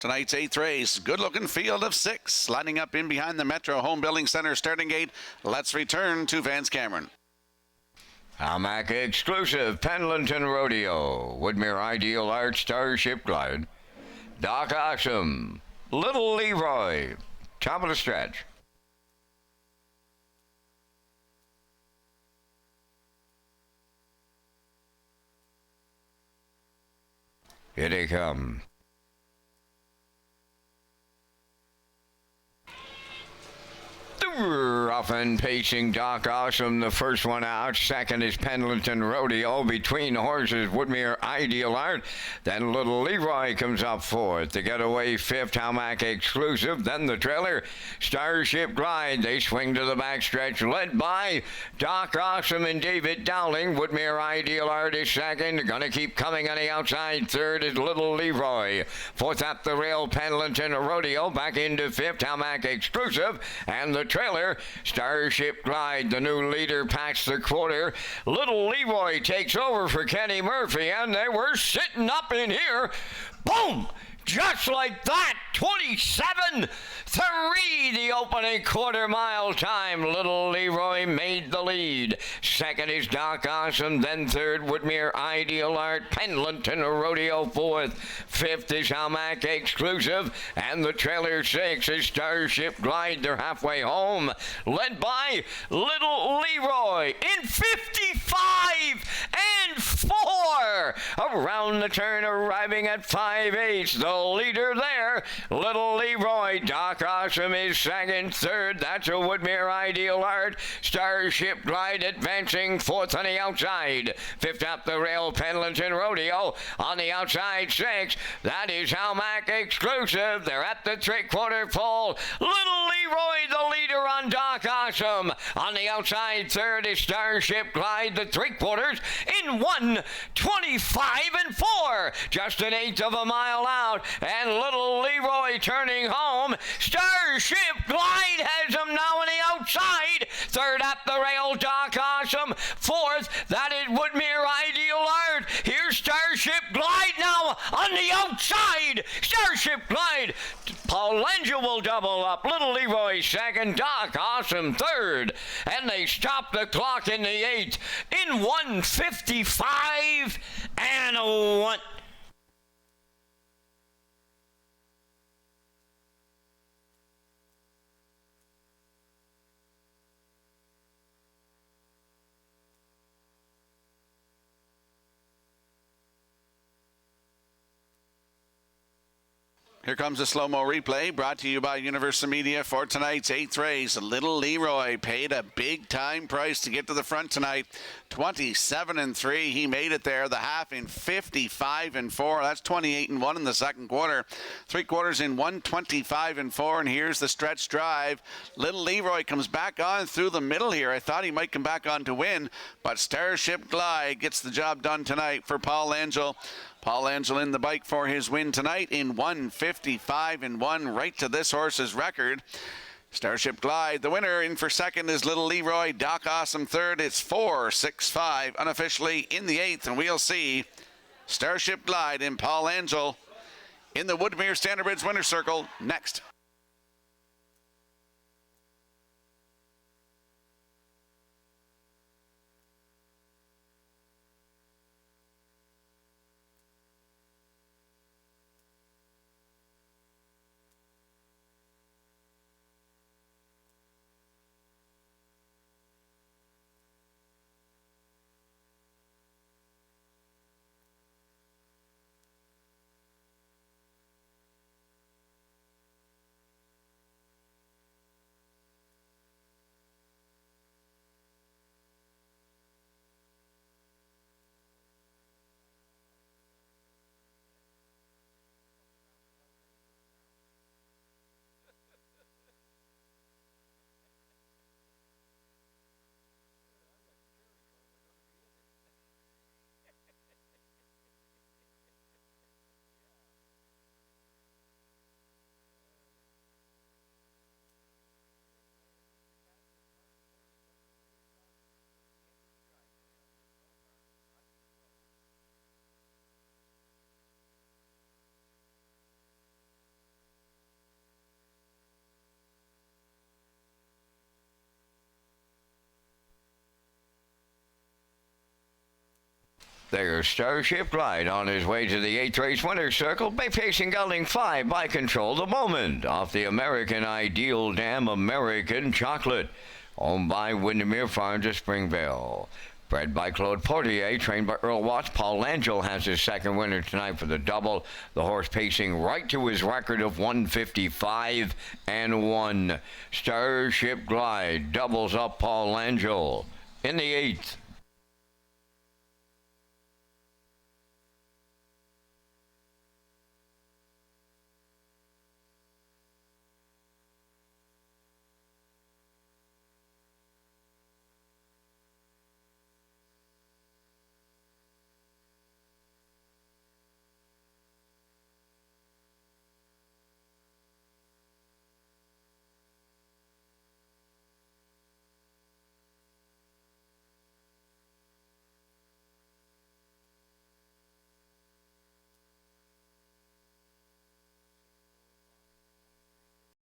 Tonight's 8th race, good-looking field of 6, lining up in behind the Metro Home Building Center starting gate. Let's return to Vance Cameron. Hamac Exclusive, Pendleton Rodeo, Woodmere Ideal Art, Starship Glide, Doc Awesome, Little Leroy, top of the stretch. Here they come. Often pacing Doc Awesome, the first one out. Second is Pendleton Rodeo. Between horses, Woodmere Ideal Art. Then Little Leroy comes up fourth. The getaway fifth, Hamac Exclusive. Then the trailer, Starship Glide. They swing to the backstretch, led by Doc Awesome and David Dowling. Woodmere Ideal Art is second. They're going to keep coming on the outside. Third is Little Leroy. Fourth up the rail, Pendleton Rodeo. Back into fifth, Hamac Exclusive. And the trailer, Starship Glide, the new leader, past the quarter. Little Leroy takes over for Kenny Murphy, and they were sitting up in here. Boom! Just like that, 27-3, the opening quarter-mile time. Little Leroy made the lead. Second is Doc Awesome, then third, Woodmere Ideal Art, Pendleton Rodeo fourth. Fifth is Hamac Exclusive, and the trailer six is Starship Glide. They're halfway home, led by Little Leroy in 55-4. Around the turn, arriving at 5/8. The leader there, Little Leroy. Doc Awesome is second. Third, that's a Woodmere Ideal Art. Starship Glide advancing fourth on the outside. Fifth up the rail, Pendleton Rodeo. On the outside, six. That is Hamac Exclusive. They're at the three-quarter pole. Little Leroy, the leader on Doc Awesome. On the outside, third is Starship Glide. The three-quarters in 1:25-4. Just an eighth of a mile out. And Little Leroy turning home. Starship Glide has him now on the outside. Third up the rail, Doc Awesome. Fourth, that is Woodmere Ideal Art. Here's Starship Glide now on the outside. Starship Glide. Paul Angel will double up. Little Leroy second, Doc Awesome third. And they stop the clock in the eighth in 1:55-1. Here comes a slow-mo replay brought to you by Universal Media for tonight's 8th race. Little Leroy paid a big-time price to get to the front tonight. 27-3. He made it there. The half in 55-4. That's 28-1 in the second quarter. Three quarters in 1:25-4. And here's the stretch drive. Little Leroy comes back on through the middle here. I thought he might come back on to win, but Starship Glide gets the job done tonight for Paul Angel. Paul Angel in the bike for his win tonight in 1:55-1, right to this horse's record. Starship Glide, the winner. In for second is Little Leroy. Doc Awesome third. It's 4-6-5 unofficially in the eighth, and we'll see Starship Glide and Paul Angel in the Woodmere Standardbridge Winner's Circle next. There's Starship Glide on his way to the 8th race winner's circle. Bay Pacing Gelding 5 by Control the Moment off the American Ideal Dam American Chocolate. Owned by Windermere Farms of Springvale. Bred by Claude Portier, trained by Earl Watts. Paul Angel has his second winner tonight for the double. The horse pacing right to his record of 155-1. Starship Glide doubles up Paul Angel in the 8th.